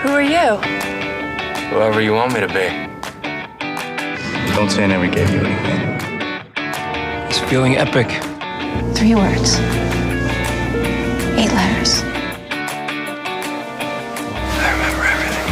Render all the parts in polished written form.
Who are you? Whoever you want me to be. Don't say I never gave you anything. It's feeling epic. 3 words. 8 letters. I remember everything.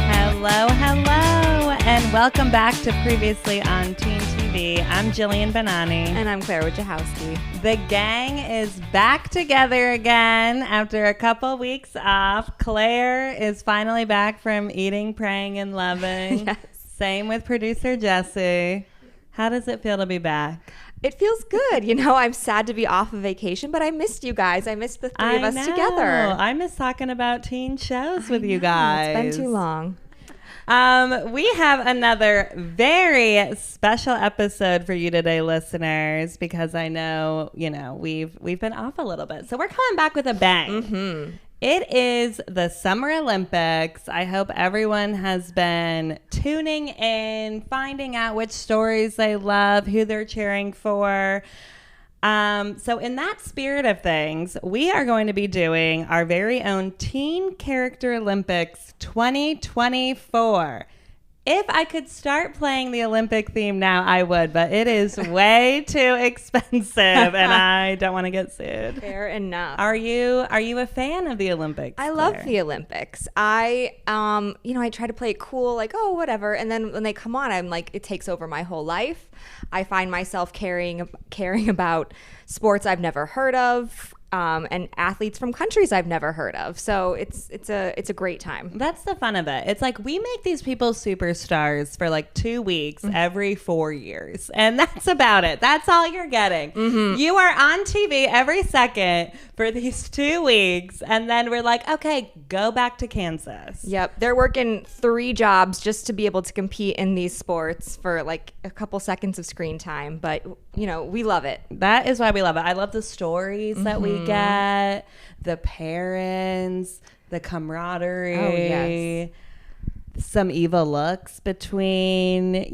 Hello, and welcome back to Previously on Teen TV. I'm Jillian Benani. And I'm Claire Wojciechowski. The gang is back together again after a couple weeks off. Claire is finally back from eating, praying, and loving. Yes. Same with producer Jesse. How does it feel to be back? It feels good. You know, I'm sad to be off of vacation, but I missed you guys. I missed the three of us together. I miss talking about teen shows with you guys. It's been too long. We have another very special episode for you today, listeners, because I know, we've been off a little bit. So we're coming back with a bang. Mm-hmm. It is the Summer Olympics. I hope everyone has been tuning in, finding out which stories they love, who they're cheering for. So in that spirit of things, we are going to be doing our very own Teen Character Olympics 2024. If I could start playing the Olympic theme now, I would, but it is way too expensive and I don't want to get sued. Fair enough. Are you a fan of the Olympics? I love the Olympics. I try to play it cool, like, oh, whatever. And then when they come on, I'm like, it takes over my whole life. I find myself caring about sports I've never heard of. And athletes from countries I've never heard of. So it's a great time. That's the fun of it. It's like we make these people superstars for like 2 weeks every 4 years. And that's about it. That's all you're getting. Mm-hmm. You are on TV every second for these 2 weeks. And then we're like, okay, go back to Kansas. Yep. They're working 3 jobs just to be able to compete in these sports for like a couple seconds of screen time. But, we love it. That is why we love it. I love the stories that we get, the parents, the camaraderie. Oh, yes. Some evil looks between,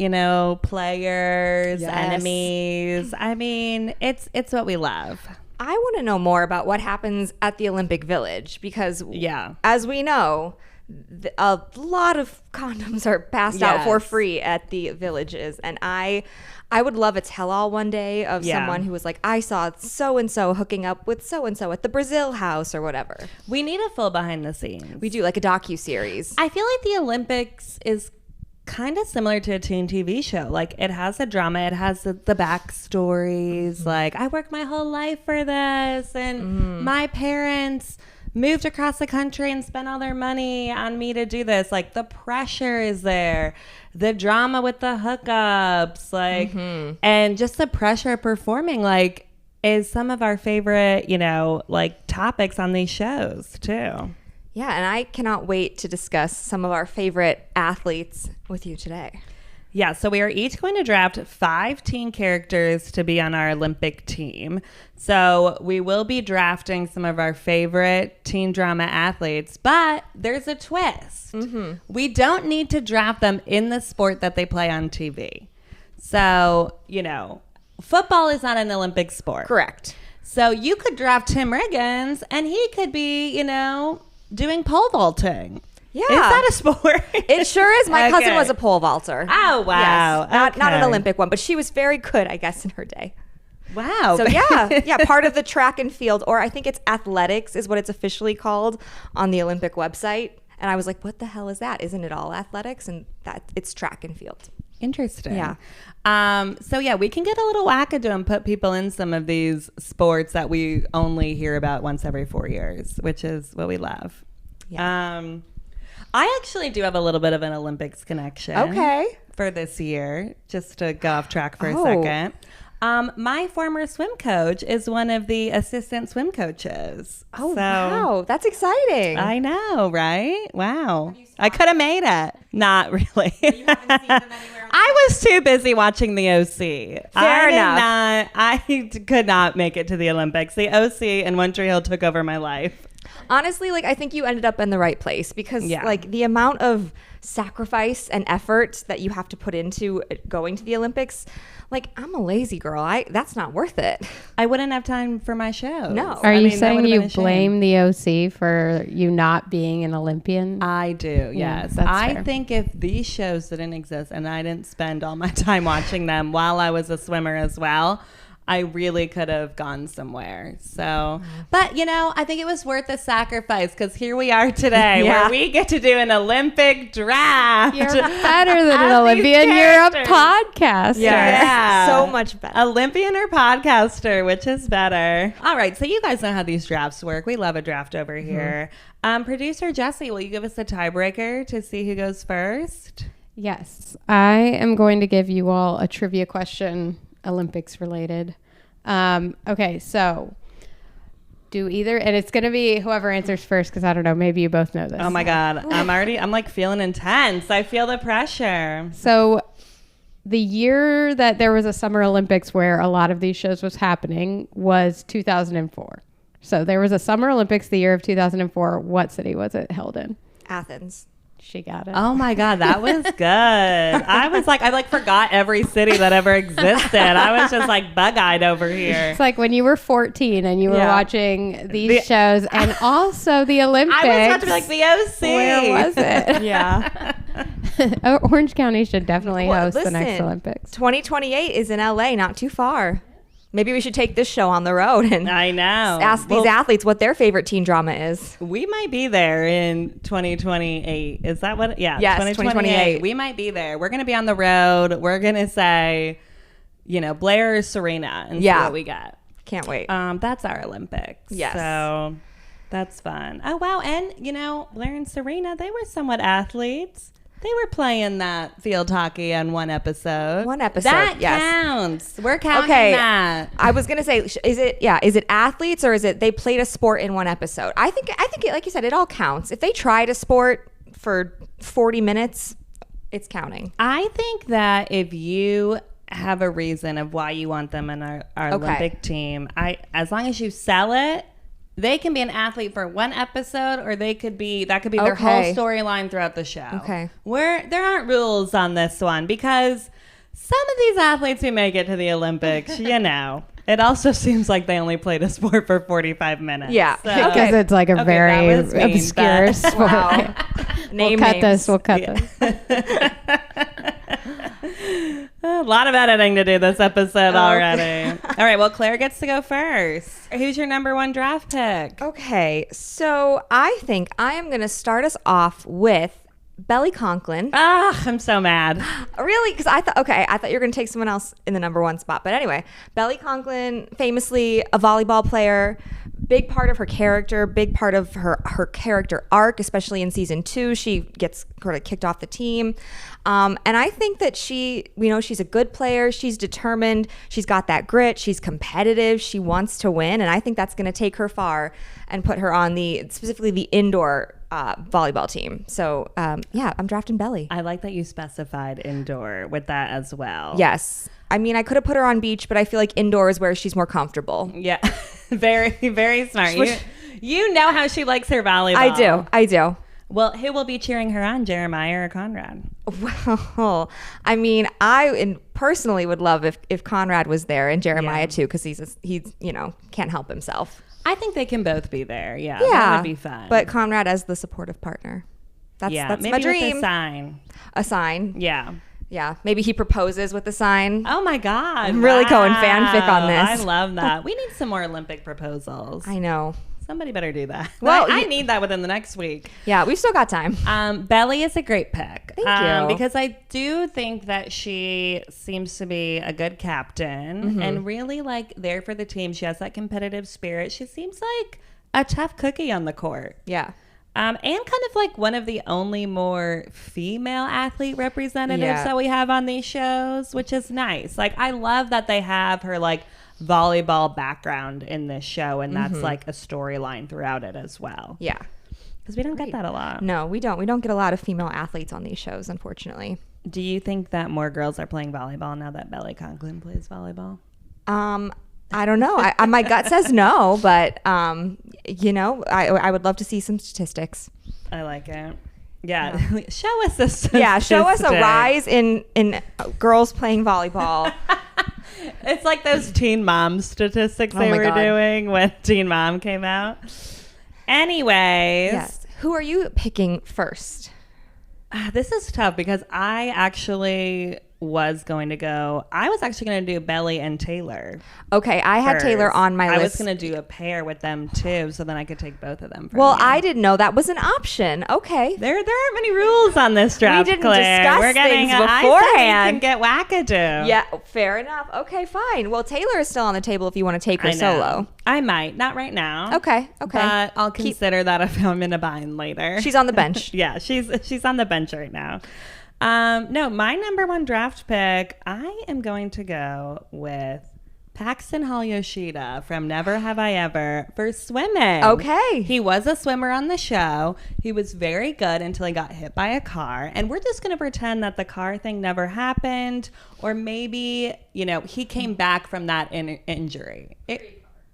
players, yes. enemies. I mean, it's what we love. I want to know more about what happens at the Olympic Village because, as we know, a lot of condoms are passed out for free at the villages. And I would love a tell-all one day of someone who was like, I saw so-and-so hooking up with so-and-so at the Brazil house or whatever. We need a full behind the scenes. We do, like a docuseries. I feel like the Olympics is kind of similar to a teen TV show. Like, it has a drama. It has the backstories. Mm-hmm. Like, I worked my whole life for this. And my parents moved across the country and spent all their money on me to do this. Like, the pressure is there. The drama with the hookups, like, and just the pressure of performing, like, is some of our favorite, topics on these shows, too. Yeah, and I cannot wait to discuss some of our favorite athletes with you today. Yeah, so we are each going to draft 5 teen characters to be on our Olympic team. So we will be drafting some of our favorite teen drama athletes, but there's a twist. Mm-hmm. We don't need to draft them in the sport that they play on TV. So, football is not an Olympic sport. Correct. So you could draft Tim Riggins and he could be, doing pole vaulting. Yeah. Is that a sport? It sure is. My cousin was a pole vaulter. Oh, wow. Yes. Not an Olympic one, but she was very good, I guess, in her day. Wow. So, part of the track and field, or I think it's athletics is what it's officially called on the Olympic website. And I was like, what the hell is that? Isn't it all athletics? And that it's track and field. Interesting. Yeah. We can get a little wackadoo and put people in some of these sports that we only hear about once every 4 years, which is what we love. Yeah. I actually do have a little bit of an Olympics connection. Okay. For this year, just to go off track for a second. My former swim coach is one of the assistant swim coaches. Oh, wow. That's exciting. I know, right? Wow. I could have made it. Not really. You haven't seen them anywhere? I was too busy watching the OC. Fair enough. I could not make it to the Olympics. The OC in Montreal took over my life. Honestly, like I think you ended up in the right place because like the amount of sacrifice and effort that you have to put into going to the Olympics, like I'm a lazy girl. That's not worth it. I wouldn't have time for my show. No. Are you saying you blame the OC for you not being an Olympian? I do, yes. I think if these shows didn't exist and I didn't spend all my time watching them while I was a swimmer as well, I really could have gone somewhere. So, but you know, I think it was worth the sacrifice because here we are today where we get to do an Olympic draft. You're better than an Olympian. You're a podcaster. Yeah. So much better. Olympian or podcaster, which is better? All right. So you guys know how these drafts work. We love a draft over here. Producer Jesse, will you give us a tiebreaker to see who goes first? Yes. I am going to give you all a trivia question, Olympics related. Okay, so do either, and it's going to be whoever answers first because I don't know, maybe you both know this. Oh my God. I'm like feeling intense. I feel the pressure. So the year that there was a Summer Olympics where a lot of these shows was happening was 2004. So there was a Summer Olympics the year of 2004. What city was it held in? Athens. She got it. Oh my God, that was good. I forgot every city that ever existed. I was just like bug-eyed over here. It's like when you were 14 and you were watching these shows and also the Olympics. I was about to be like the OC. Where was it? Yeah. Orange County should definitely host the next Olympics. 2028 is in LA, not too far. Maybe we should take this show on the road and I know. Ask these athletes what their favorite teen drama is. We might be there in 2028. Is that what? Yeah. Yes, 2028. We might be there. We're going to be on the road. We're going to say, Blair or Serena and see what we got. Can't wait. That's our Olympics. Yes. So that's fun. Oh, wow. And, Blair and Serena, they were somewhat athletes. They were playing that field hockey on one episode. That counts. We're counting that. I was gonna say, is it athletes or is it they played a sport in one episode? I think it, like you said, it all counts. If they tried a sport for 40 minutes, it's counting. I think that if you have a reason of why you want them in our Olympic team, as long as you sell it, they can be an athlete for one episode, or that could be their whole storyline throughout the show. Okay. There aren't rules on this one because some of these athletes who make it to the Olympics, it also seems like they only played a sport for 45 minutes. Yeah. Because it's like a very obscure sport. Wow. We'll cut this. A lot of editing to do this episode already. All right, well, Claire gets to go first. Who's your number one draft pick? Okay, so I think I am going to start us off with Belly Conklin. I'm so mad. Really? Because I thought you were going to take someone else in the number one spot. But anyway, Belly Conklin, famously a volleyball player, big part of her character, big part of her character arc, especially in season 2. She gets sort of kicked off the team. And I think that she's a good player. She's determined. She's got that grit. She's competitive. She wants to win. And I think that's going to take her far and put her on specifically the indoor volleyball team. So, I'm drafting Belly. I like that you specified indoor with that as well. Yes. I mean, I could have put her on beach, but I feel like indoor is where she's more comfortable. Yeah. Very, very smart. You know how she likes her volleyball. I do. Well, who will be cheering her on, Jeremiah or Conrad? Well, I mean, I personally would love if Conrad was there and Jeremiah too, because he's can't help himself. I think they can both be there. Yeah, that would be fun. But Conrad as the supportive partner. That's maybe my dream. With a sign. Yeah. Yeah, maybe he proposes with the sign. Oh my God. I'm really going fanfic on this. I love that. We need some more Olympic proposals. I know. Somebody better do that. Well, I need that within the next week. Yeah, we've still got time. Belly is a great pick. Thank you. Because I do think that she seems to be a good captain and really there for the team. She has that competitive spirit. She seems like a tough cookie on the court. Yeah. And kind of like one of the only more female athlete representatives that we have on these shows, which is nice. I love that they have her volleyball background in this show, and that's a storyline throughout it as well. Yeah. Because we don't get that a lot. No, we don't. We don't get a lot of female athletes on these shows, unfortunately. Do you think that more girls are playing volleyball now that Belly Conklin plays volleyball? I don't know. My gut says no, but I would love to see some statistics. I like it. Yeah. Show us a statistic. Yeah, show us a rise in girls playing volleyball. It's like those Teen Mom statistics they were doing when Teen Mom came out. Anyways. Yes. Who are you picking first? This is tough because I was actually going to do Belly and Taylor. Okay, I had Taylor on my list. I was going to do a pair with them too, so then I could take both of them. Well, I didn't know that was an option. Okay. There aren't many rules on this draft, We didn't Claire. discuss things beforehand. I said we can get wackadoo. Yeah, fair enough. Okay, fine. Well, Taylor is still on the table if you want to take her solo. I might. Not right now. Okay. But I'll consider that if I'm in a bind later. She's on the bench. Yeah, she's on the bench right now. No, my number one draft pick, I am going to go with Paxton Hall-Yoshida from Never Have I Ever for swimming. Okay. He was a swimmer on the show. He was very good until he got hit by a car. And we're just going to pretend that the car thing never happened. Or maybe, he came back from that injury.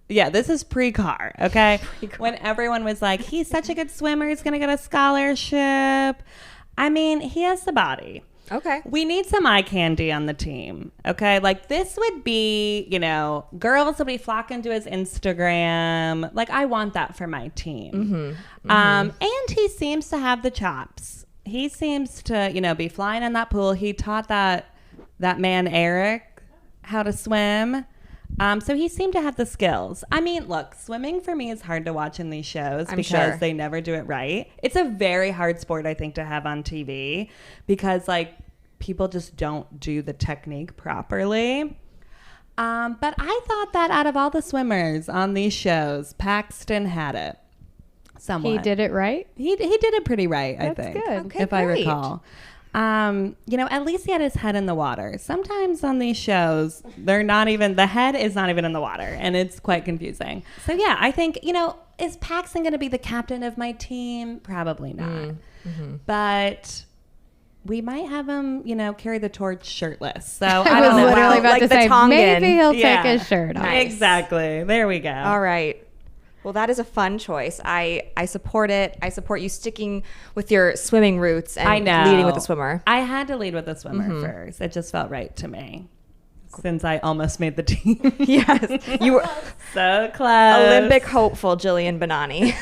Yeah, this is pre-car, okay? When everyone was like, he's such a good swimmer, he's going to get a scholarship. I mean, he has the body. Okay. We need some eye candy on the team. Okay. Like this would be, girls will be flocking to his Instagram. Like I want that for my team. And he seems to have the chops. He seems to, be flying in that pool. He taught that man, Eric, how to swim. So he seemed to have the skills. I mean, look, swimming for me is hard to watch in these shows because they never do it right. It's a very hard sport, I think, to have on TV because, people just don't do the technique properly. But I thought that out of all the swimmers on these shows, Paxton had it somewhat. He did it right? He did it pretty right, I think. That's good. Okay, if I recall. At least he had his head in the water. Sometimes on these shows, the head is not even in the water, and it's quite confusing. So yeah, I think, is Paxton going to be the captain of my team? Probably not. But we might have him, carry the torch shirtless. So I don't was know. literally about to say, Tongan. maybe he'll take his shirt off. Nice. Exactly. There we go. All right. Well, that is a fun choice. I support it. I support you sticking with your swimming roots and leading with the swimmer. I had to lead with the swimmer first. It just felt right to me since I almost made the team. Yes. You were so close. Olympic hopeful Jillian Bonani.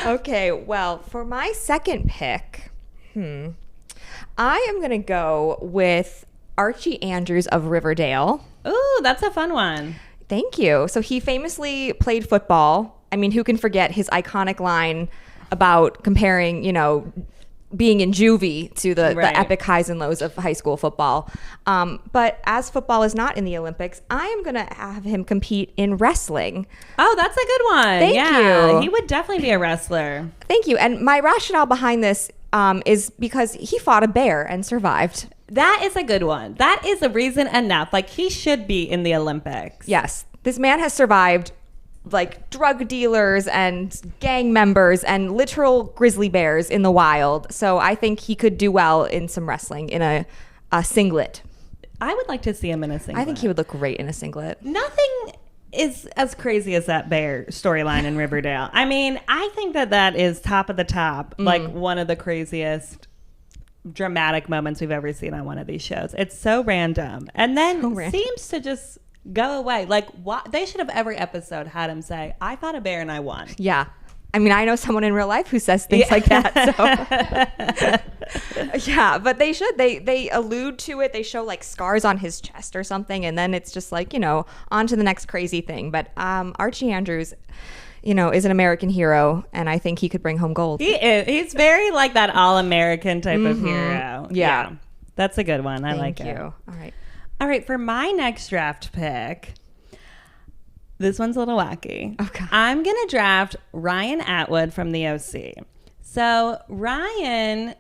Okay. Well, for my second pick, I am going to go with Archie Andrews of Riverdale. Ooh, that's a fun one. Thank you. So he famously played football. I mean, who can forget his iconic line about comparing, being in juvie to the epic highs and lows of high school football. But as football is not in the Olympics, I am going to have him compete in wrestling. Oh, that's a good one. Thank you. He would definitely be a wrestler. Thank you. And my rationale behind this is because he fought a bear and survived. That is a good one. That is a reason enough. He should be in the Olympics. Yes. This man has survived drug dealers and gang members and literal grizzly bears in the wild. So I think he could do well in some wrestling in a singlet. I would like to see him in a singlet. I think he would look great in a singlet. Nothing is as crazy as that bear storyline in Riverdale. I mean, I think that is top of the top, one of the craziest dramatic moments we've ever seen on one of these shows. It's so random. And then seems to just go away. They should have every episode had him say, I fought a bear and I won. Yeah. I mean, I know someone in real life who says things like that. So yeah, but they should. They allude to it. They show scars on his chest or something. And then it's just on to the next crazy thing. But Archie Andrews, is an American hero. And I think he could bring home gold. He is. He's very that all-American type of hero. Yeah. That's a good one. I like Thank it. you. All right. For my next draft pick, this one's a little wacky. Okay. I'm going to draft Ryan Atwood from the OC. So Ryan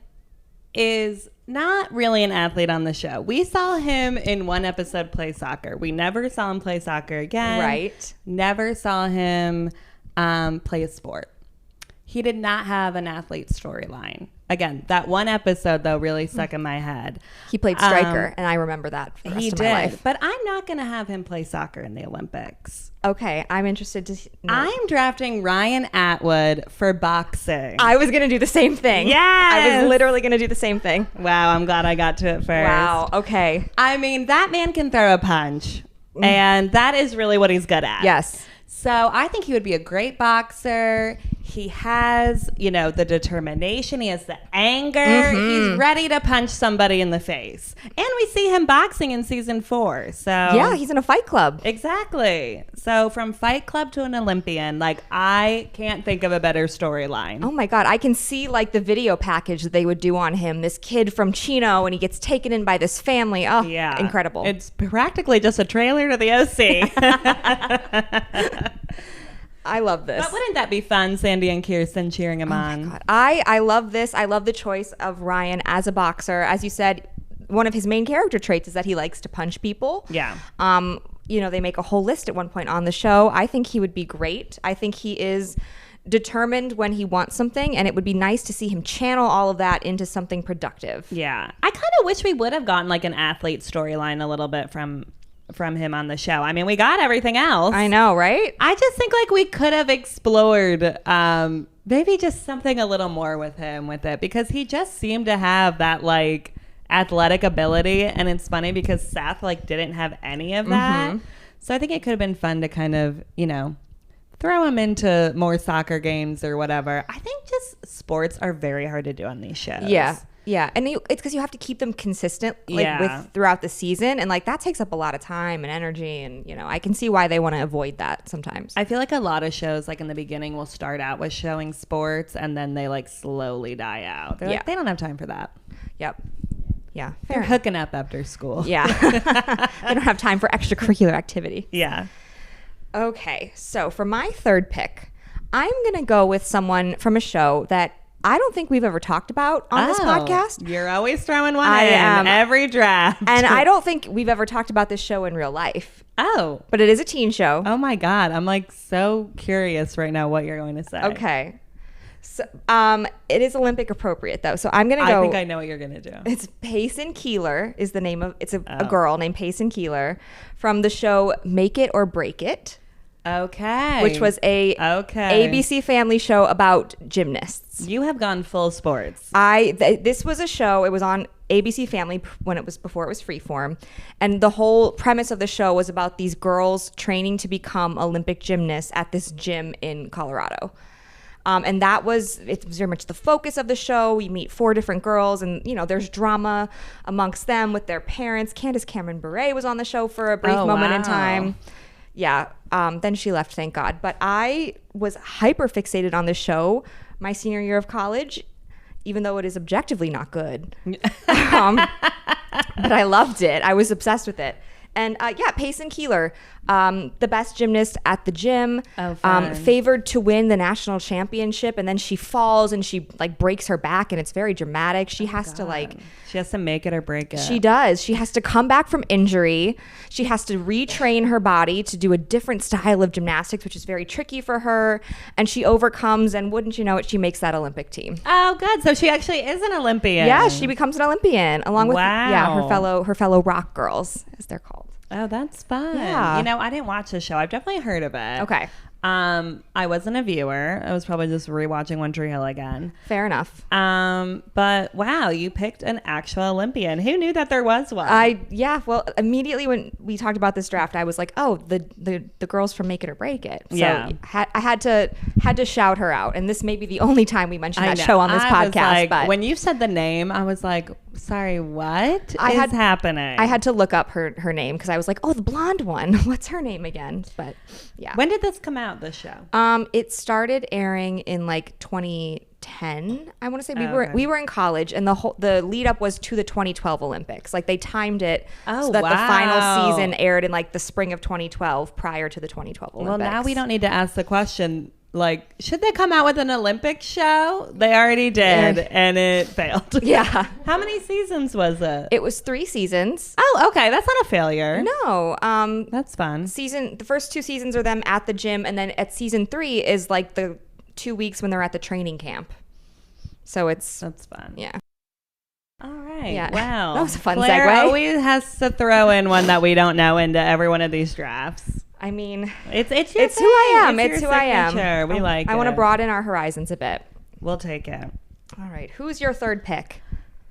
is not really an athlete on the show. We saw him in one episode play soccer. We never saw him play soccer again. Right. Never saw him play a sport. He did not have an athlete storyline again, that one episode though really stuck in my head. He played striker, and I remember that for the rest of my life. But I'm not going to have him play soccer in the Olympics. Okay, I'm interested to know. I'm drafting Ryan Atwood for boxing. I was going to do the same thing. Yes! I was literally going to do the same thing. Wow, I'm glad I got to it first. Wow, okay. I mean, that man can throw a punch, and that is really what he's good at. Yes. So I think he would be a great boxer. He has, the determination. He has the anger. He's ready to punch somebody in the face. And we see him boxing in season 4. So yeah, he's in a fight club. Exactly. So from Fight Club to an Olympian, I can't think of a better storyline. Oh my God, I can see the video package that they would do on him. This kid from Chino, and he gets taken in by this family. Oh, yeah, incredible. It's practically just a trailer to the OC. I love this. But wouldn't that be fun, Sandy and Kirsten cheering him on? My God. I love this. I love the choice of Ryan as a boxer. As you said, one of his main character traits is that he likes to punch people. Yeah. They make a whole list at one point on the show. I think he would be great. I think he is determined when he wants something, and it would be nice to see him channel all of that into something productive. Yeah. I kind of wish we would have gotten an athlete storyline a little bit from him on the show. I mean, we got everything else. I know, right? I just think we could have explored maybe just something a little more with him with it, because he just seemed to have that athletic ability, and it's funny because Seth didn't have any of that. So I think it could have been fun to kind of, throw him into more soccer games or whatever. I think just sports are very hard to do on these shows. Yeah, and it's because you have to keep them consistent with throughout the season, and that takes up a lot of time and energy, and I can see why they want to avoid that sometimes. I feel a lot of shows in the beginning will start out with showing sports, and then they slowly die out. They're they don't have time for that. Yep. Yeah, they're hooking up after school. Yeah, they don't have time for extracurricular activity. Yeah. Okay, so for my third pick, I'm gonna go with someone from a show that I don't think we've ever talked about on this podcast. You're always throwing one in every draft. And I don't think we've ever talked about this show in real life. Oh. But it is a teen show. Oh my God. I'm so curious right now what you're going to say. Okay. So it is Olympic appropriate though. So I'm going to go. I think I know what you're going to do. It's Payson Keeler is the name of, it's a girl named Payson Keeler from the show Make It or Break It. Okay. Which was a ABC Family show about gymnasts. You have gone full sports. This was a show, it was on ABC Family before it was Freeform, and the whole premise of the show was about these girls training to become Olympic gymnasts at this gym in Colorado. And it was very much the focus of the show. We meet 4 different girls, and there's drama amongst them with their parents. Candace Cameron Bure was on the show for a brief moment in time. Yeah, then she left, thank God. But I was hyper fixated on this show my senior year of college, even though it is objectively not good. But I loved it. I was obsessed with it. And Payson Keeler, the best gymnast at the gym, favored to win the national championship, and then she falls and she breaks her back, and it's very dramatic. She has to make it or break it. She does. She has to come back from injury. She has to retrain her body to do a different style of gymnastics, which is very tricky for her. And she overcomes, and wouldn't you know it, she makes that Olympic team. Oh, good. So she actually is an Olympian. Yeah, she becomes an Olympian along with her fellow rock girls, as they're called. Oh, that's fun. Yeah. I didn't watch the show. I've definitely heard of it. Okay. I wasn't a viewer. I was probably just rewatching One Tree Hill again. Fair enough. But wow, you picked an actual Olympian. Who knew that there was one? Well, immediately when we talked about this draft, I was like, oh, the girls from Make It or Break It. So I had to shout her out, and this may be the only time we mentioned that show on this podcast. But when you said the name, I was like, sorry, what is happening? I had to look up her name because I was like, oh, the blonde one. What's her name again? But yeah. When did this come out, this show? It started airing in 2010. I want to say we were in college, and the lead up was to the 2012 Olympics. They timed it so that the final season aired in the spring of 2012 prior to the 2012 Olympics. Well, now we don't need to ask the question. Should they come out with an Olympic show? They already did, and it failed. Yeah. How many seasons was it? It was 3 seasons. Oh, okay. That's not a failure. No. That's fun. The first 2 seasons are them at the gym, and then at season 3 is the 2 weeks when they're at the training camp. So that's fun. Yeah. All right. Yeah. Wow. That was a fun Claire segue. always has to throw in one that we don't know into every one of these drafts. I mean, It's your it's who thing. I am. It's It's your who I am. signature. We like it. I want to broaden our horizons a bit. We'll take it. All right. Who's your third pick?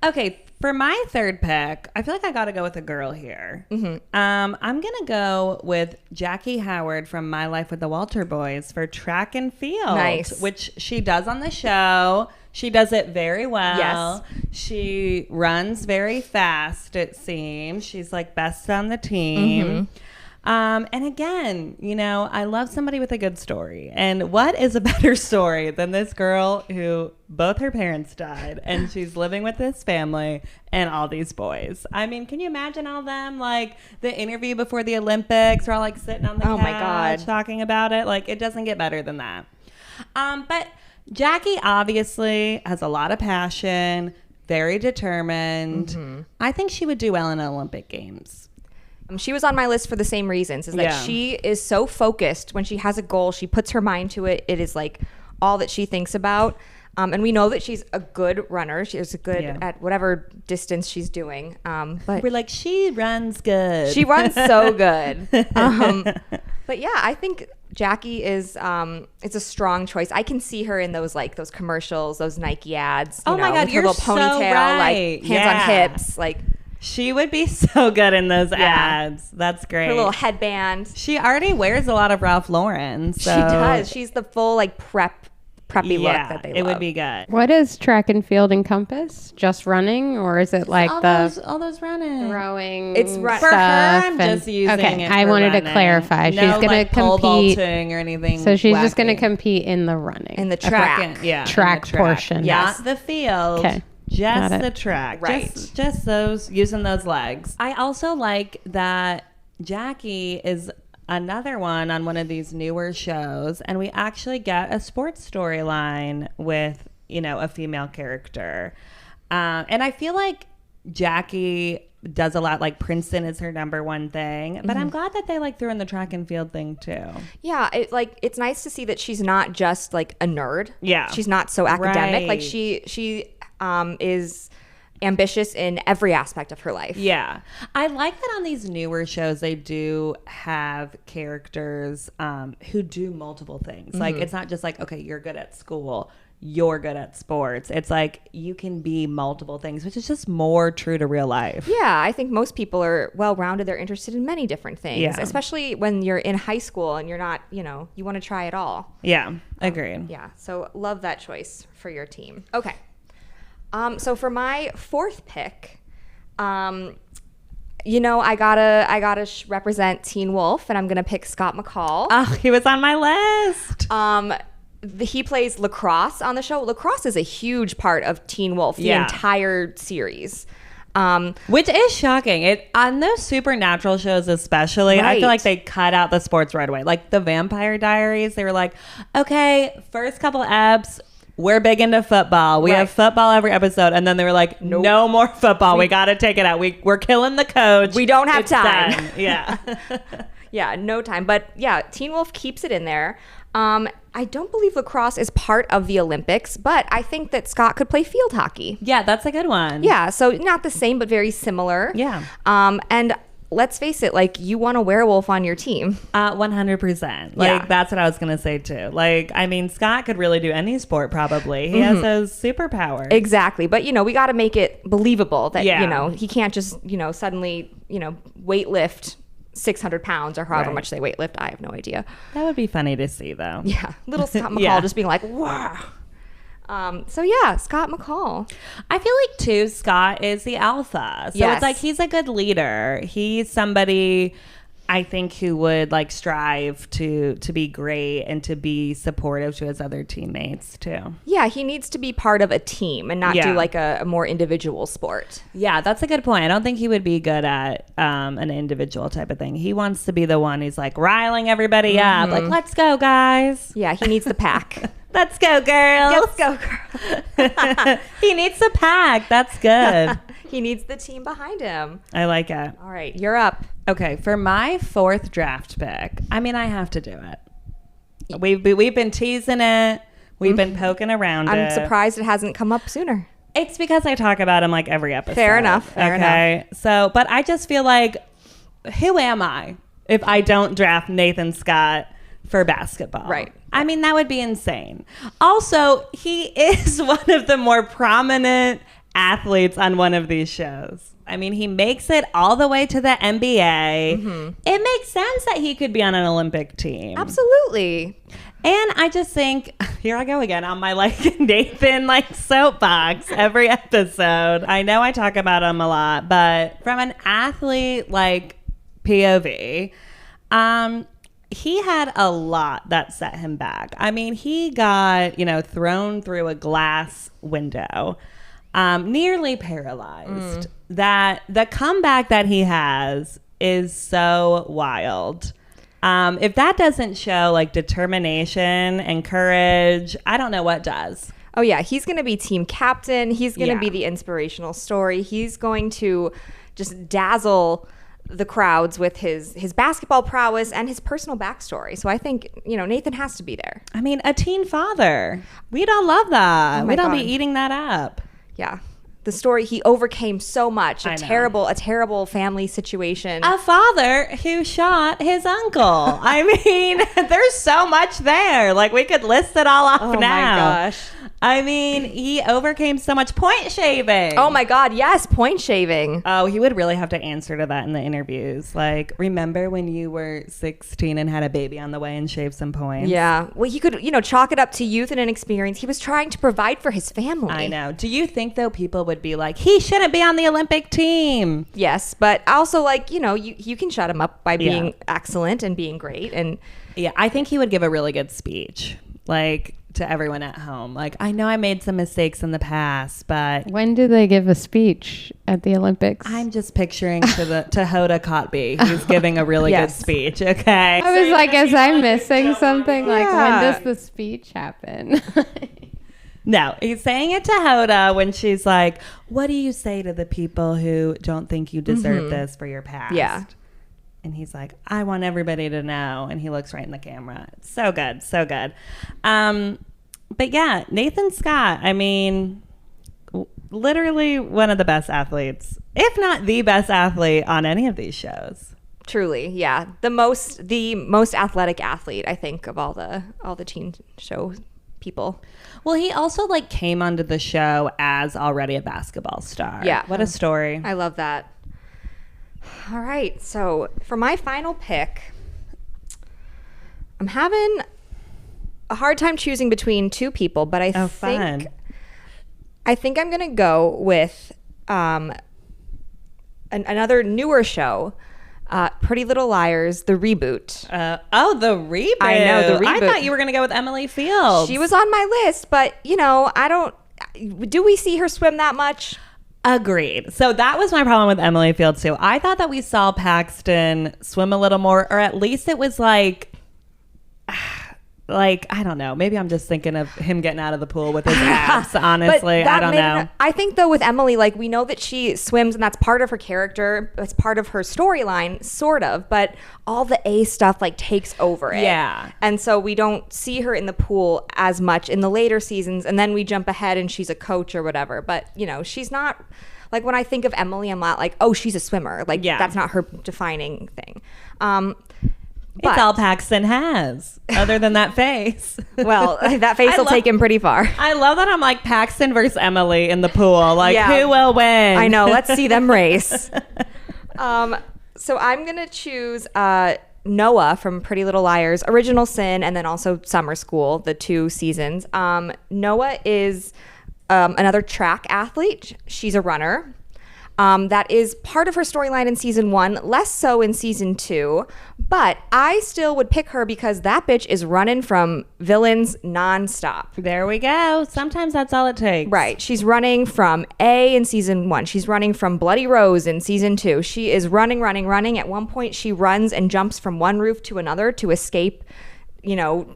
Okay, for my third pick, I feel like I got to go with a girl here. I'm going to go with Jackie Howard from My Life with the Walter Boys for track and field. Nice. Which she does on the show. She does it very well. Yes. She runs very fast, it seems. She's like best on the team. And again, you know, I love somebody with a good story. And what is a better story than this girl who both her parents died and she's living with this family and all these boys? I mean, can you imagine all them? Like the interview before the Olympics, we're all like sitting on the couch my God. talking about it. Like it doesn't get better than that. But Jackie obviously has a lot of passion, very determined. I think she would do well in Olympic Games. She was on my list for the same reasons, is that she is so focused. When she has a goal, she puts her mind to it. It is like all that she thinks about. And we know that she's a good runner. She's good at whatever distance she's doing. But We're like, she runs good. she runs so good. But yeah, I think Jackie is it's a strong choice. I can see her in those commercials, those Nike ads. Oh my God, with her you're little so ponytail, right. like hands on hips, like She would be so good in those ads. That's great. her little headband. She already wears a lot of Ralph Lauren. So. She does. She's the full preppy look that they love. It would be good. What does track and field encompass? Just running, or is it like all those running. rowing? It's stuff? run- For her, I'm and- just using okay, it I for wanted to running. clarify. She's No, going to like pole compete. vaulting or anything. So she's just going to wacky. compete in the running. in the track. Track, in Track the portion. Not the field. Okay. Just Got it. the track. Right. Just those, using those legs. I also like that Jackie is another one on one of these newer shows, and we actually get a sports storyline with, you know, a female character. And I feel like Jackie does a lot, like Princeton is her number one thing, but I'm glad that they like threw in the track and field thing too. Yeah, it's nice to see that she's not just like a nerd. Yeah. She's not so academic. Right. Like she is ambitious in every aspect of her life. Yeah. I like that on these newer shows, they do have characters who do multiple things. Like, it's not just like, okay, you're good at school, you're good at sports. It's like you can be multiple things, which is just more true to real life. Yeah, I think most people are well-rounded. They're interested in many different things, Yeah. especially when you're in high school and you're not, you want to try it all. Yeah, agreed. Yeah, so love that choice for your team. Okay. So for my fourth pick, I gotta represent Teen Wolf, and I'm gonna pick Scott McCall. Oh, he was on my list. He plays lacrosse on the show. Lacrosse is a huge part of Teen Wolf, the entire series. Which is shocking. It on those supernatural shows especially, I Right. feel like they cut out the sports right away. Like the Vampire Diaries, they were like, okay, first couple eps, we're big into football. We Right. have football every episode. And then they were like, no more football. We got to take it out. We're killing the coach. We don't have It's time. done. Yeah. Yeah, no time. But yeah, Teen Wolf keeps it in there. I don't believe lacrosse is part of the Olympics, but I think that Scott could play field hockey. Yeah, that's a good one. Yeah, so not the same, but very similar. Yeah. And let's face it, like, you want a werewolf on your team. 100%. Like, Yeah. that's what I was going to say too. Like, I mean, Scott could really do any sport probably. He has those superpowers. Exactly. But, we got to make it believable that, Yeah. he can't just, suddenly, weight lift 600 pounds or however Right. much they weight lift. I have no idea. That would be funny to see though. Yeah. Little Scott McCall Yeah. just being like, wow. So yeah, Scott McCall. I feel like too, Scott is the alpha. So Yes. it's like he's a good leader. He's somebody I think who would like strive to be great and to be supportive to his other teammates too. Yeah, he needs to be part of a team and not Yeah. do like a more individual sport. Yeah, that's a good point. I don't think he would be good at an individual type of thing. He wants to be the one who's like riling everybody up. Like, let's go, guys. Yeah, he needs the pack. Let's go, girls. Let's go, girl. He needs a pack. That's good. He needs the team behind him. I like it. All right, you're up. Okay, for my fourth draft pick, I mean, I have to do it. We've been teasing it. We've been poking around I'm it. surprised it hasn't come up sooner. It's because I talk about him like every episode. Fair enough. So, but I just feel like, who am I if I don't draft Nathan Scott for basketball? Right. I mean, that would be insane. Also, he is one of the more prominent athletes on one of these shows. I mean, he makes it all the way to the NBA. Mm-hmm. It makes sense that he could be on an Olympic team. Absolutely. And I just think, here I go again on my like Nathan like soapbox every episode. I know I talk about him a lot, but from an athlete like POV, he had a lot that set him back. I mean, he got, thrown through a glass window, nearly paralyzed. That the comeback that he has is so wild. If that doesn't show like determination and courage, I don't know what does. Oh yeah, he's going to be team captain. He's going to be the inspirational story. He's going to just dazzle the crowds with his basketball prowess and his personal backstory. So I think, Nathan has to be there. I mean, a teen father. We'd all love that. We'd all be eating that up. Yeah. The story, he overcame so much, a terrible family situation. A father who shot his uncle. I mean, there's so much there. Like, we could list it all off now. Oh my gosh. I mean, he overcame so much point shaving. Oh my God, yes, point shaving. Oh, he would really have to answer to that in the interviews. Like, remember when you were 16 and had a baby on the way and shaved some points? Yeah. Well, he could, chalk it up to youth and inexperience. He was trying to provide for his family. I know. Do you think, though, people would be like, he shouldn't be on the Olympic team? Yes, but also, like, you can shut him up by being excellent and being great. And yeah, I think he would give a really good speech. Like, to everyone at home. Like, I know I made some mistakes in the past, but when do they give a speech at the Olympics? I'm just picturing to Hoda Kotb. He's giving a really good speech. Okay. I was like, is I missing something? Like, when does the speech happen? No, he's saying it to Hoda when she's like, what do you say to the people who don't think you deserve this for your past? Yeah. And he's like, I want everybody to know. And he looks right in the camera. It's so good. So good. But yeah, Nathan Scott, I mean, literally one of the best athletes, if not the best athlete on any of these shows. Truly, yeah. The most athletic athlete, I think, of all the teen show people. Well, he also like came onto the show as already a basketball star. Yeah. What a story. I love that. All right, so for my final pick, I'm having a hard time choosing between two people, but I think I'm going to go with another newer show, Pretty Little Liars, the reboot. The reboot. I know, the reboot. I thought you were going to go with Emily Fields. She was on my list, but do we see her swim that much? Agreed. So that was my problem with Emily Fields too. I thought that we saw Paxton swim a little more, or at least it was like I don't know. Maybe I'm just thinking of him getting out of the pool with his abs. Honestly, I don't know. I think though with Emily, like we know that she swims and that's part of her character. It's part of her storyline, sort of. But all the A stuff like takes over it. Yeah. And so we don't see her in the pool as much in the later seasons. And then we jump ahead and she's a coach or whatever. But she's not. Like when I think of Emily, I'm not like, oh, she's a swimmer. Like that's not her defining thing. It's all Paxton has, other than that face. Well, that face will take him pretty far. I love that I'm like Paxton versus Emily in the pool. Like, who will win? I know. Let's see them race. So I'm going to choose Noah from Pretty Little Liars, Original Sin, and then also Summer School, the 2 seasons. Noah is another track athlete. She's a runner. That is part of her storyline in season 1, less so in season 2. But I still would pick her because that bitch is running from villains nonstop. There we go. Sometimes that's all it takes. Right. She's running from A in season 1. She's running from Bloody Rose in season 2. She is running. At one point, she runs and jumps from one roof to another to escape,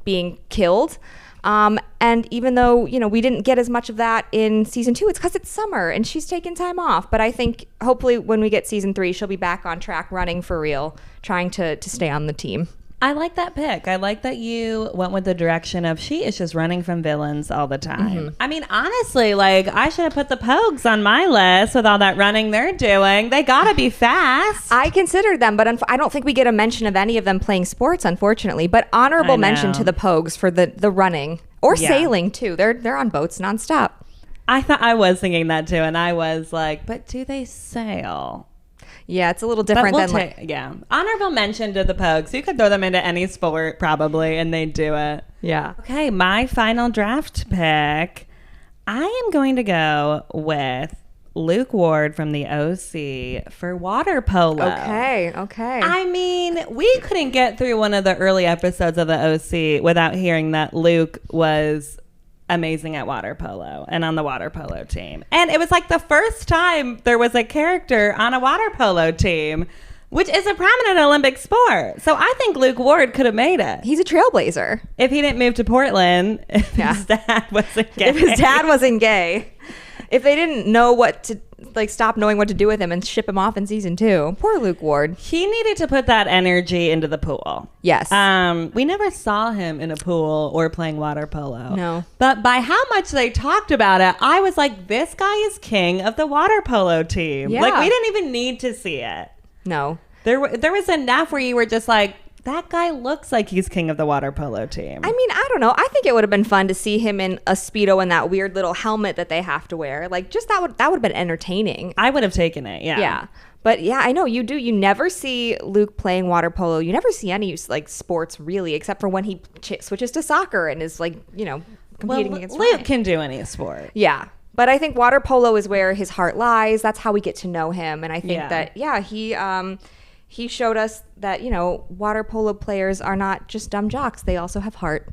being killed. And even though, we didn't get as much of that in season 2, it's because it's summer and she's taking time off. But I think hopefully when we get season 3, she'll be back on track running for real, trying to stay on the team. I like that pick. I like that you went with the direction of she is just running from villains all the time. I mean, honestly, like, I should have put the Pogues on my list with all that running they're doing. They gotta be fast. I considered them, but I don't think we get a mention of any of them playing sports, unfortunately. But honorable mention to the Pogues for the running or sailing too. They're on boats nonstop. I was thinking that too, and I was like, but do they sail? Yeah, it's a little different Honorable mention to the Pogues. You could throw them into any sport probably, and they'd do it. Yeah. Okay, my final draft pick. I am going to go with Luke Ward from the OC for water polo. Okay. I mean, we couldn't get through one of the early episodes of the OC without hearing that Luke was amazing at water polo and on the water polo team. And it was like the first time there was a character on a water polo team, which is a prominent Olympic sport. So I think Luke Ward could have made it. He's a trailblazer. If he didn't move to Portland, if his dad wasn't gay. If his dad wasn't gay. If they didn't know what to, like, stop knowing what to do with him and ship him off in season 2. Poor Luke Ward. He needed to put that energy into the pool. Yes. We never saw him in a pool or playing water polo. No. But by how much they talked about it, I was like, this guy is king of the water polo team. Yeah. Like, we didn't even need to see it. No. There was enough where you were just like, that guy looks like he's king of the water polo team. I mean, I don't know. I think it would have been fun to see him in a Speedo and that weird little helmet that they have to wear. Like, just that would have been entertaining. I would have taken it, yeah. Yeah. But yeah, I know you do. You never see Luke playing water polo. You never see any like sports really, except for when he switches to soccer and is like, competing against Luke Ryan. can do any sport. Yeah. But I think water polo is where his heart lies. That's how we get to know him. And I think that, he showed us that, water polo players are not just dumb jocks. They also have heart.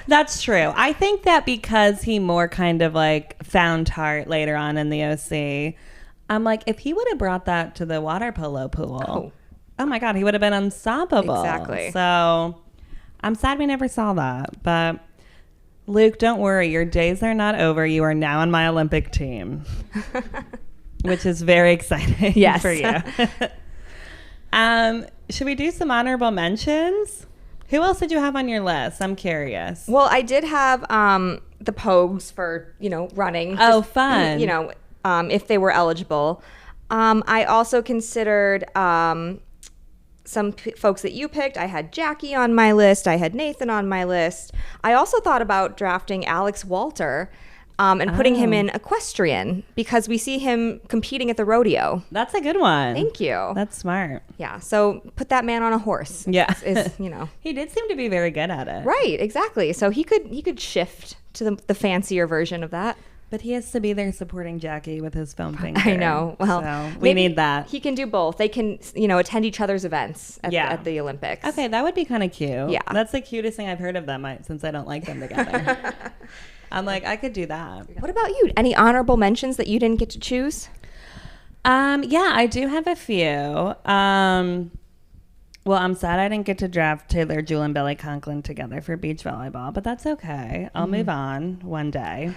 That's true. I think that because he more kind of like found heart later on in the OC, I'm like, if he would have brought that to the water polo pool, oh my God, he would have been unstoppable. Exactly. So I'm sad we never saw that. But Luke, don't worry. Your days are not over. You are now on my Olympic team. Which is very exciting for you. Should we do some honorable mentions? Who else did you have on your list? I'm curious. Well, I did have the Pogues for, running. Oh, fun. If they were eligible. I also considered some folks that you picked. I had Jackie on my list. I had Nathan on my list. I also thought about drafting Alex Walter. And putting him in equestrian because we see him competing at the rodeo. That's a good one. Thank you. That's smart. Yeah. So put that man on a horse. Yeah. He did seem to be very good at it. Right. Exactly. So he could shift to the fancier version of that. But he has to be there supporting Jackie with his foam finger. I know. Well, so we need that. He can do both. They can, attend each other's events at the Olympics. Okay, that would be kind of cute. Yeah. That's the cutest thing I've heard of them since I don't like them together. I'm like, I could do that. What about you? Any honorable mentions that you didn't get to choose? Yeah, I do have a few. Well, I'm sad I didn't get to draft Taylor, Jewel, and Belly Conklin together for beach volleyball, but that's okay. I'll move on one day.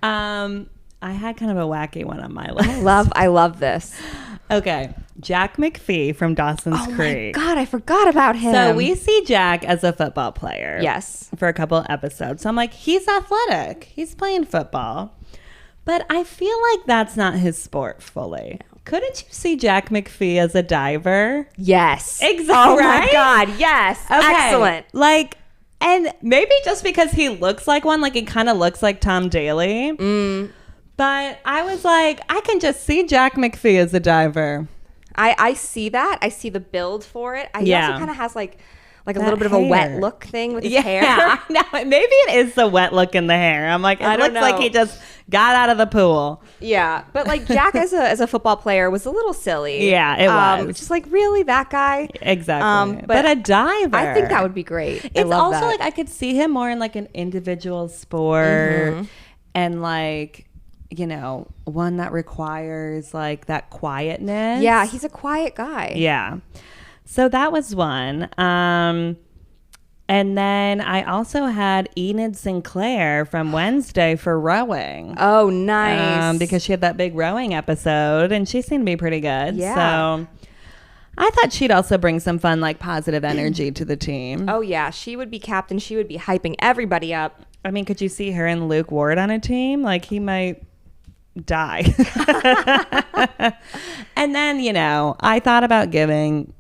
I had kind of a wacky one on my list. I love this. Okay, Jack McPhee from Dawson's Creek. Oh my God, I forgot about him. So we see Jack as a football player. Yes. For a couple episodes. So I'm like, he's athletic. He's playing football. But I feel like that's not his sport fully. Couldn't you see Jack McPhee as a diver? Yes. Exactly. Oh right? my God, yes. Okay. Excellent. Like, and maybe just because he looks like one, like he kind of looks like Tom Daly. But I was like, I can just see Jack McPhee as a diver. I see that. I see the build for it. He also kind of has like a little bit of a wet look thing with his hair. Yeah, no, maybe it is the wet look in the hair. I'm like, it looks like he just got out of the pool. Yeah, but like Jack as a football player was a little silly. Yeah, it was. Just like, really, that guy? Exactly. But a diver. I think that would be great. It's also like I could see him more in like an individual sport and like, one that requires like that quietness. Yeah, he's a quiet guy. Yeah. So that was one. And then I also had Enid Sinclair from Wednesday for rowing. Oh, nice. Because she had that big rowing episode and she seemed to be pretty good. Yeah. So I thought she'd also bring some fun, like positive energy to the team. Oh yeah, she would be captain. She would be hyping everybody up. I mean, could you see her and Luke Ward on a team? Like, he might die. And then, I thought about giving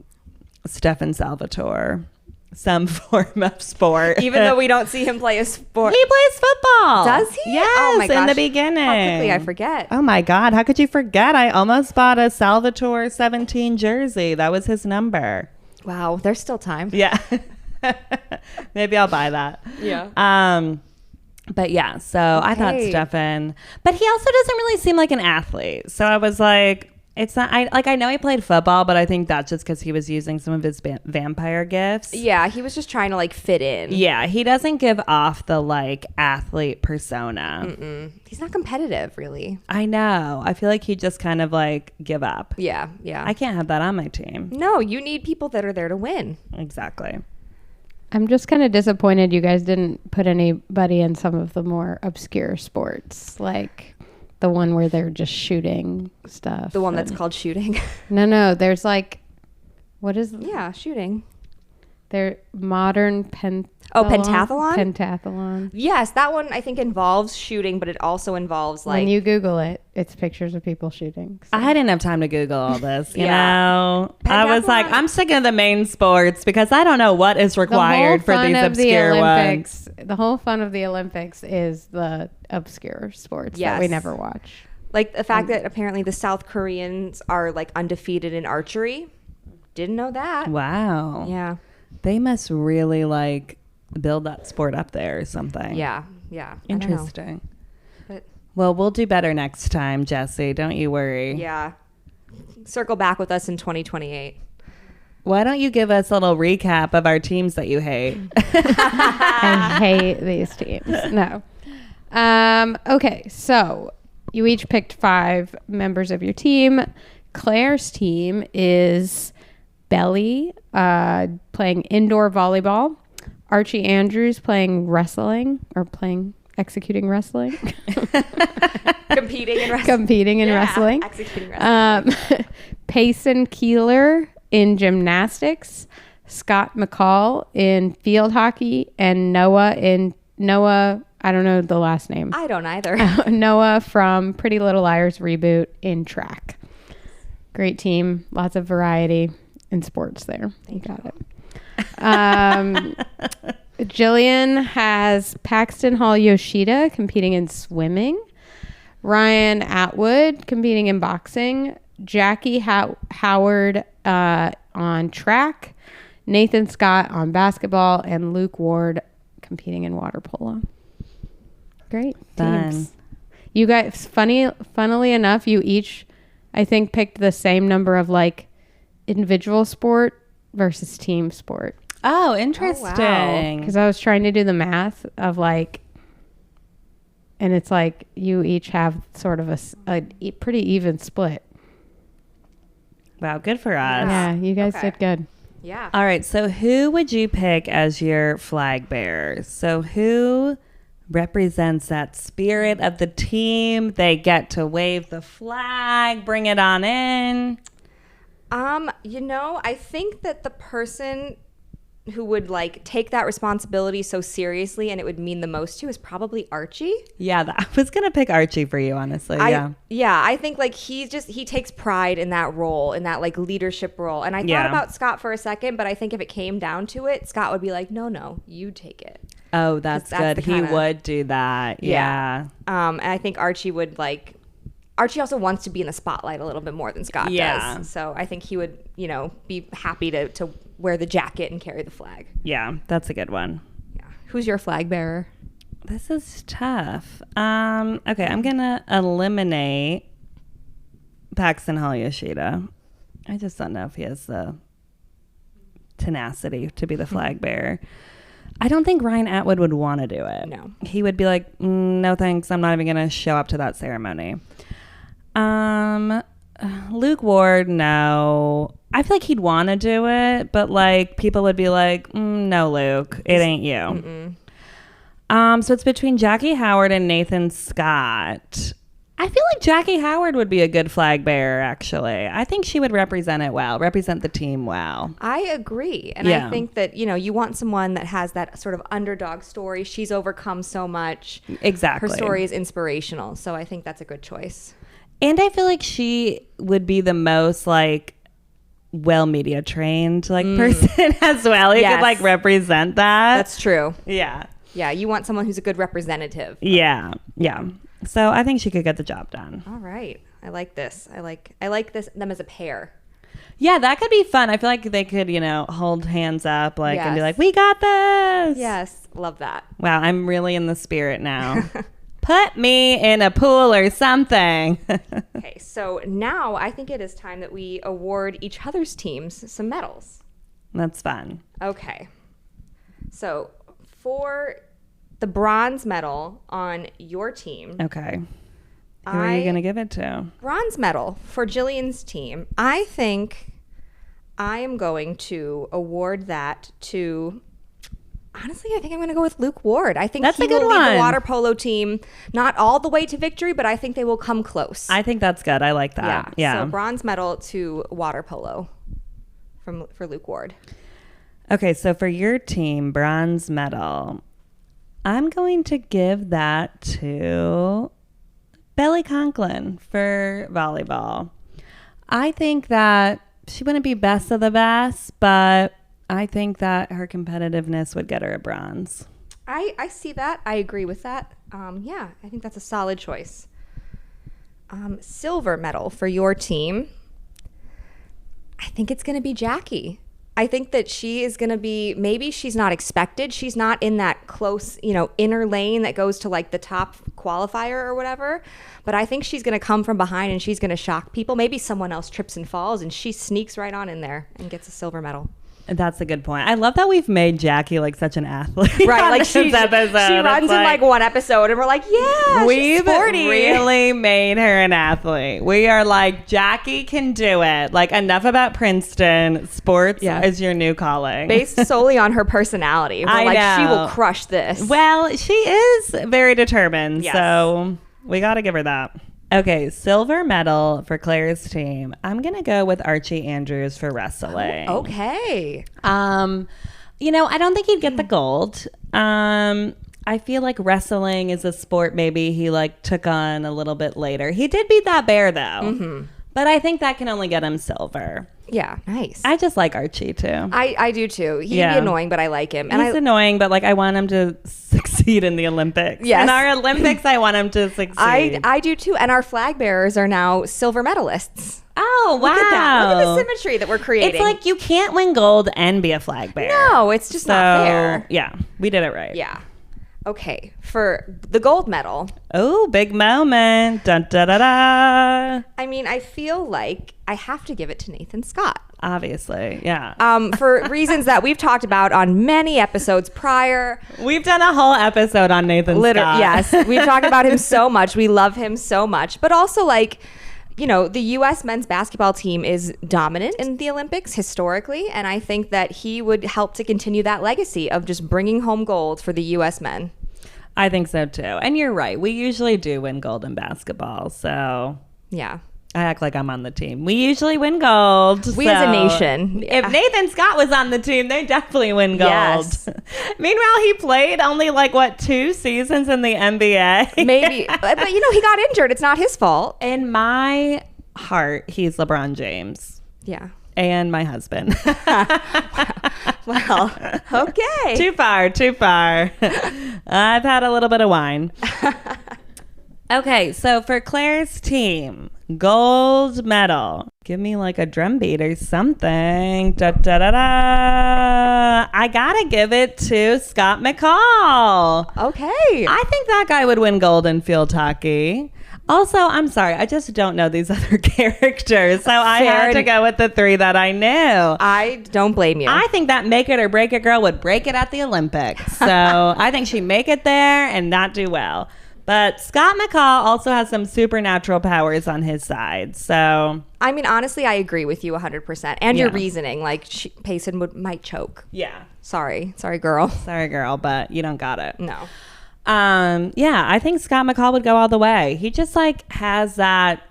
Stefan Salvatore some form of sport. Even though we don't see him play a sport. He plays football. Does he? Yes, oh my gosh. in the beginning. How quickly I forget. Oh my God, how could you forget? I almost bought a Salvatore 17 jersey. That was his number. Wow, there's still time. Yeah. Maybe I'll buy that. Yeah. But yeah, so I thought Stefan, but he also doesn't really seem like an athlete. So I was like, it's not, I know he played football, but I think that's just because he was using some of his vampire gifts. Yeah, he was just trying to like fit in. Yeah, he doesn't give off the like athlete persona. He's not competitive, really. I know. I feel like he just kind of like give up. Yeah. I can't have that on my team. No, you need people that are there to win. Exactly. I'm just kind of disappointed you guys didn't put anybody in some of the more obscure sports, like the one where they're just shooting stuff. The one that's called shooting. No, there's like, what is? Yeah, shooting. They're modern pentathlon. Oh, pentathlon? Pentathlon. Yes, that one I think involves shooting, but it also involves like... When you Google it, it's pictures of people shooting. So. I didn't have time to Google all this, you Yeah. know? I was Pentathlon- like, I'm sticking to the main sports because I don't know what is required for these obscure ones. The whole fun of the Olympics is the obscure sports that we Yes. never watch. Like the fact that apparently the South Koreans are like undefeated in archery. Didn't know that. Wow. Yeah. They must really like build that sport up there or something. Yeah. Interesting. But Well, we'll do better next time, Jesse. Don't you worry. yeah. Circle back with us in 2028. Why don't you give us a little recap of our teams that you hate? I hate these teams. No. Okay, so you each picked 5 members of your team. Claire's team is Belly playing indoor volleyball, Archie Andrews playing executing wrestling. Competing in wrestling. Competing in wrestling. Executing wrestling. Payson Keeler in gymnastics, Scott McCall in field hockey, and Noah, I don't know the last name. I don't either. Noah from Pretty Little Liars reboot in track. Great team. Lots of variety in sports there. You got it. Jillian has Paxton Hall Yoshida competing in swimming. Ryan Atwood competing in boxing. Jackie Howard on track. Nathan Scott on basketball. And Luke Ward competing in water polo. Great teams. You guys, funnily enough, you each, I think, picked the same number of like individual sport versus team sport. Oh, interesting. Because I was trying to do the math of like, and it's like you each have sort of a pretty even split. Wow, good for us. Yeah, you guys did good. Yeah. All right, so who would you pick as your flag bearer? So who represents that spirit of the team? They get to wave the flag, bring it on in. I think that the person who would like take that responsibility so seriously and it would mean the most to is probably Archie. Yeah, I was gonna pick Archie for you, honestly. I think like he takes pride in that role, in that like leadership role. And I thought about Scott for a second, but I think if it came down to it, Scott would be like, no, you take it. Oh, that's good. He would do that. Yeah. And I think Archie would like. Archie also wants to be in the spotlight a little bit more than Scott does. So I think he would, be happy to wear the jacket and carry the flag. Yeah, that's a good one. Yeah. Who's your flag bearer? This is tough. Okay, I'm going to eliminate Paxton Hall Yoshida. I just don't know if he has the tenacity to be the flag bearer. I don't think Ryan Atwood would want to do it. No. He would be like, no thanks, I'm not even going to show up to that ceremony. Luke Ward, no. I feel like he'd want to do it, but like people would be like, no, Luke, it ain't you. So it's between Jackie Howard and Nathan Scott. I feel like Jackie Howard would be a good flag bearer, actually. I think she would represent it well, represent the team well. I agree. And I think that, you want someone that has that sort of underdog story. She's overcome so much. Exactly. Her story is inspirational. So I think that's a good choice. And I feel like she would be the most, like, well media trained, like, person as well. Who could, like, represent that. That's true. Yeah. Yeah, you want someone who's a good representative. Yeah. So I think she could get the job done. All right. I like this. I like them as a pair. Yeah, that could be fun. I feel like they could, hold hands up and be like, we got this. Yes. Love that. Wow, I'm really in the spirit now. Put me in a pool or something. Okay, so now I think it is time that we award each other's teams some medals. That's fun. Okay. So for the bronze medal on your team. Okay. Who are you going to give it to? Bronze medal for Jillian's team. I think I am going to award that to, honestly, I think I'm going to go with Luke Ward. I think he will lead the water polo team not all the way to victory, but I think they will come close. I think that's good. I like that. Yeah. So bronze medal to water polo for Luke Ward. Okay, so for your team, bronze medal, I'm going to give that to Belly Conklin for volleyball. I think that she wouldn't be best of the best, but I think that her competitiveness would get her a bronze. I see that. I agree with that. I think that's a solid choice. Silver medal for your team. I think it's going to be Jackie. I think that she is going to be, maybe she's not expected. She's not in that close, inner lane that goes to like the top qualifier or whatever. But I think she's going to come from behind and she's going to shock people. Maybe someone else trips and falls and she sneaks right on in there and gets a silver medal. That's a good point. I love that we've made Jackie like such an athlete. Right, like she runs in like one episode and we're like, yeah, we've she's sporty. Really made her an athlete. We are like, Jackie can do it. Like, enough about Princeton. Sports is your new calling. Based solely on her personality. We're like, she will crush this. Well, she is very determined. Yes. So we got to give her that. Okay, silver medal for Claire's team. I'm going to go with Archie Andrews for wrestling. Oh, okay. I don't think he'd get the gold. I feel like wrestling is a sport maybe he like took on a little bit later. He did beat that bear though. Mm-hmm. But I think that can only get him silver. Yeah, nice. I just like Archie too. I do too. He'd be annoying, but I like him. And he's annoying, but like I want him to succeed in the Olympics. Yes. In our Olympics, I want him to succeed. I do too. And our flag bearers are now silver medalists. Oh, wow. Look at that. Look at the symmetry that we're creating. It's like you can't win gold and be a flag bearer. No, it's just not fair. Yeah, we did it right. Yeah. Okay, for the gold medal. Oh, big moment. Dun, da, da, da. I mean, I feel like I have to give it to Nathan Scott. Obviously, yeah. For reasons that we've talked about on many episodes prior. We've done a whole episode on Nathan Scott. Yes, we've talked about him so much. We love him so much. But also, like, the U.S. men's basketball team is dominant in the Olympics historically, and I think that he would help to continue that legacy of just bringing home gold for the U.S. men. I think so, too. And you're right. We usually do win gold in basketball, so... Yeah. I act like I'm on the team. We usually win gold. We as a nation. If Nathan Scott was on the team, they definitely win gold. Yes. Meanwhile, he played only 2 seasons in the NBA. Maybe. But, he got injured. It's not his fault. In my heart, he's LeBron James. Yeah. And my husband. Well, okay. Too far. I've had a little bit of wine. Okay, so for Claire's team, gold medal. Give me a drum beat or something. Da, da, da, da. I gotta give it to Scott McCall. Okay. I think that guy would win gold in field hockey. Also, I'm sorry, I just don't know these other characters, so I had to go with the 3 that I knew. I don't blame you. I think that make it or break it girl would break it at the Olympics. So I think she'd make it there and not do well. But Scott McCall also has some supernatural powers on his side. So, I mean, honestly, I agree with you 100%. And your reasoning, Payson might choke. Yeah. Sorry, girl. Sorry, girl, but you don't got it. No. Yeah, I think Scott McCall would go all the way. He just like has that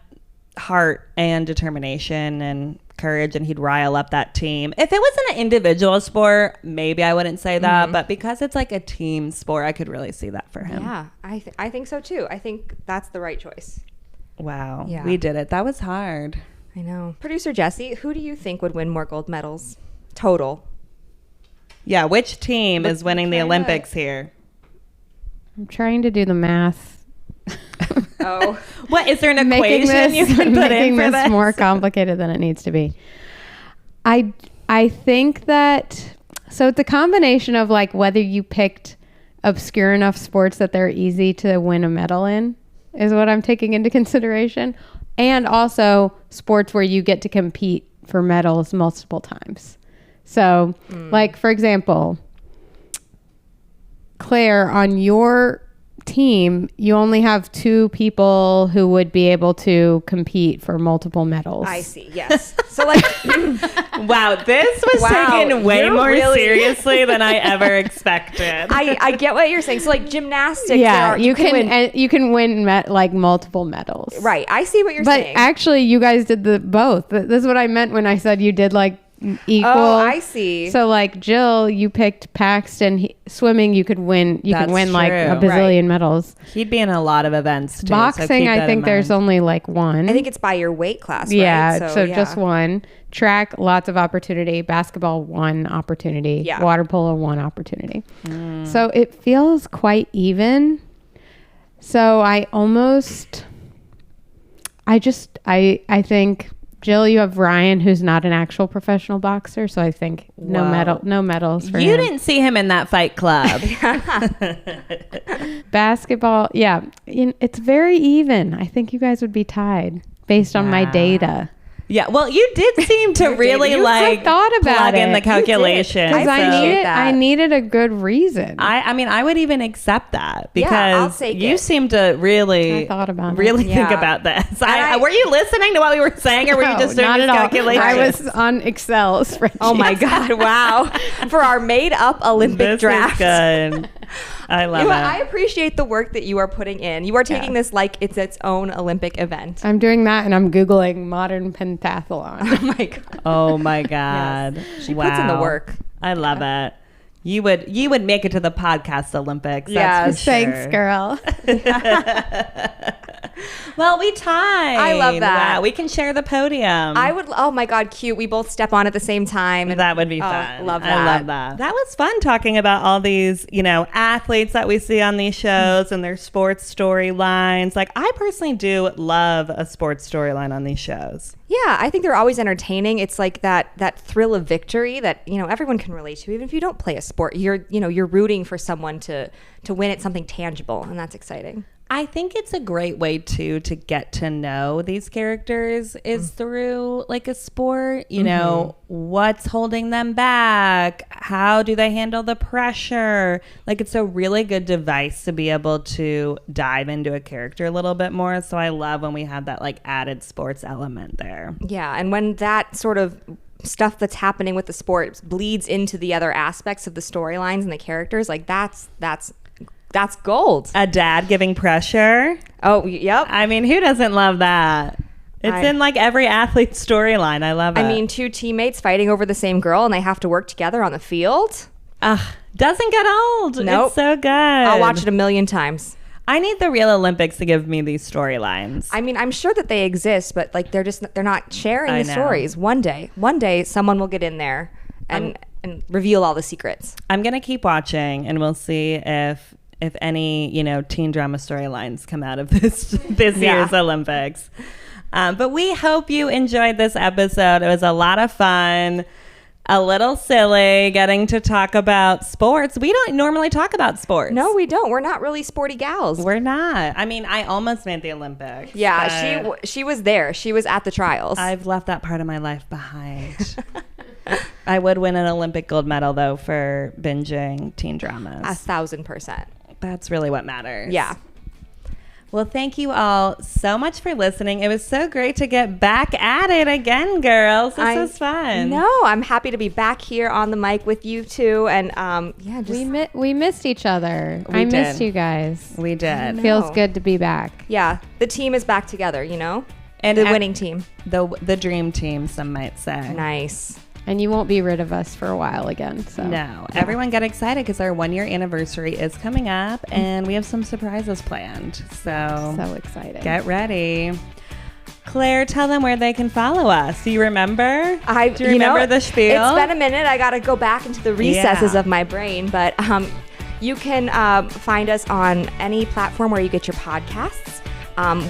heart and determination and courage, and he'd rile up that team. If it was an individual sport, maybe I wouldn't say that, but because it's like a team sport, I could really see that for him. Yeah, I think so too. I think that's the right choice. Wow. Yeah. We did it. That was hard. I know. Producer Jesse, who do you think would win more gold medals total? Yeah, which team is winning the Olympics here? I'm trying to do the math. Oh. What, is there an equation you can put in for this? More complicated than it needs to be. I think that, so it's a combination of like whether you picked obscure enough sports that they're easy to win a medal in is what I'm taking into consideration, and also sports where you get to compete for medals multiple times. So like, for example, Claire, on your team, you only have 2 people who would be able to compete for multiple medals. I see. Yes. So like, wow, this was taken way more seriously than I ever expected. I get what you're saying. So like gymnastics. Yeah, you can win like multiple medals. Right. I see what you're saying. But actually, you guys did the both. This is what I meant when I said you did like equal. Oh, I see. So like Jill, you picked Paxton. Swimming, you could win. You could win like a true. bazillion medals. He'd be in a lot of events too. Boxing, I think there's only like 1. I think it's by your weight class. Right? Yeah, so just 1. Track, lots of opportunity. Basketball, 1 opportunity. Yeah. Water polo, 1 opportunity. So it feels quite even. So I think, Jill, you have Ryan, who's not an actual professional boxer, so I think no medals for him. You didn't see him in that fight club. Basketball, yeah, it's very even. I think you guys would be tied based on my data. Yeah, well, you did seem to really like thought about plug in it. the calculation. Because I needed a good reason. I mean, I would even accept that because I'll take you it. seem to really, I thought about really it. think about this. Were you listening to what we were saying, or were you just doing not these at all. calculations? I was on Excel spreadsheet. Oh my God! Wow, for our made-up Olympic This draft. is good. I love it. I appreciate the work that you are putting in. You are taking this like it's its own Olympic event. I'm doing that, and I'm Googling modern pentathlon. Oh my God. Oh my God. Yes. She puts in the work. I love it. You would make it to the podcast Olympics. Yes. That's for sure. Thanks, girl. Well, we tied. I love that. Wow, we can share the podium. Oh my God, cute. We both step on at the same time. And, that would be fun. Love that. I love that. That was fun talking about all these, athletes that we see on these shows and their sports storylines. Like, I personally do love a sports storyline on these shows. Yeah, I think they're always entertaining. It's like that thrill of victory that, everyone can relate to. Even if you don't play a sport, you're rooting for someone to win at something tangible, and that's exciting. I think it's a great way to get to know these characters is through like a sport, what's holding them back? How do they handle the pressure? Like, it's a really good device to be able to dive into a character a little bit more. So I love when we have that like added sports element there. Yeah. And when that sort of stuff that's happening with the sport bleeds into the other aspects of the storylines and the characters, like that's gold. A dad giving pressure. Oh, yep. I mean, who doesn't love that? It's in like every athlete's storyline. I love it. I mean, 2 teammates fighting over the same girl and they have to work together on the field. Doesn't get old. Nope. It's so good. I'll watch it a million times. I need the real Olympics to give me these storylines. I mean, I'm sure that they exist, but like they're not sharing the stories. One day someone will get in there and reveal all the secrets. I'm going to keep watching and we'll see if any, teen drama storylines come out of this year's Olympics. But we hope you enjoyed this episode. It was a lot of fun, a little silly getting to talk about sports. We don't normally talk about sports. No, we don't. We're not really sporty gals. We're not. I mean, I almost made the Olympics. Yeah, she was there. She was at the trials. I've left that part of my life behind. I would win an Olympic gold medal, though, for binging teen dramas. 1,000%. That's really what matters. Yeah. Well, thank you all so much for listening. It was so great to get back at it again, girls. This was fun. No, I'm happy to be back here on the mic with you two. And we missed each other. I missed you guys. We did. Feels good to be back. Yeah, the team is back together, you know? And the winning team. The dream team, some might say. Nice. And you won't be rid of us for a while again. So no, everyone get excited because our 1 year anniversary is coming up and we have some surprises planned. So excited. Get ready. Claire, tell them where they can follow us. Do you remember? Do you remember the spiel? It's been a minute. I got to go back into the recesses of my brain, but you can find us on any platform where you get your podcasts.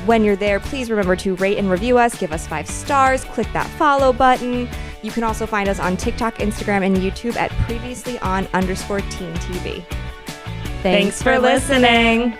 When you're there, please remember to rate and review us, give us 5 stars, click that follow button. You can also find us on TikTok, Instagram, and YouTube at previously on _teen TV. Thanks for listening.